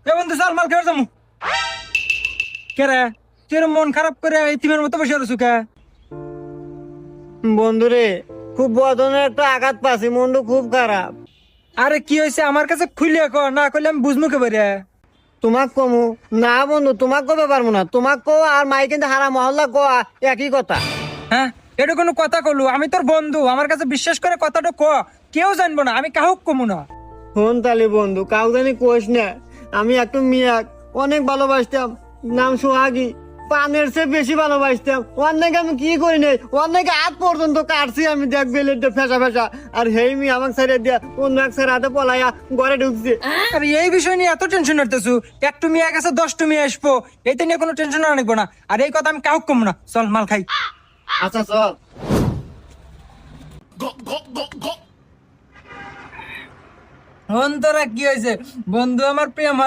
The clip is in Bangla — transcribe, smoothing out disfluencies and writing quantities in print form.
এ বন্ধু চল মাল খেয়ে যাবো। কে রে তুই এরম মন খারাপ করে ইতিমের মতো বসে রয়েছু কে? বন্ধুরে খুব বড় ধরনের একটা আঘাত পাচ্ছি, মনটা খুব খারাপ। আরে কি হয়েছে আমার কাছে খুলে কর, না করলে আমি বুঝবো কে বেরে। তোমাক কমু না বন্ধু, তোমাক কবে পারবো না, তোমাক কো আর মাই কিন্তু হারা মহল্লা কো একই কথা। হ্যাঁ এটা কোনো কথা কলু? আমি তোর বন্ধু, আমার কাছে বিশ্বাস করে কথাটা ক। কেউ জানবো না, আমি কাহুক কমু না। ফোন তালি বন্ধু, কাউ জানি কোষ না। আমি একটু মিয়াক অনেক ভালোবাসতাম, নাম সোহাগী, পানের চেয়ে বেশি ভালোবাসতাম। ওর নাকি আমি কি করি নাই, ওর নাকি হাত পর্যন্ত কাটছি আমি, দেখ বেলেটটা ফেসা ফেসা। আর হেই মি আমাকে ছেড়ে দিয়া অন্য এক ছেড়ে হাতে পলাইয়া ঘরে ঢুকছে। আরে এই বিষয় নিয়ে এত টেনশন করতেছু? একটু মেয়ে গেছে 10টা মেয়ে আসবো, এইটা নিয়ে কোনো টেনশন আনবো না। আর এই কথা আমি কাহুক কমু না, চল মাল খাই। আচ্ছা চল। তোরা কি হয়েছে বন্ধু? আমার প্রেম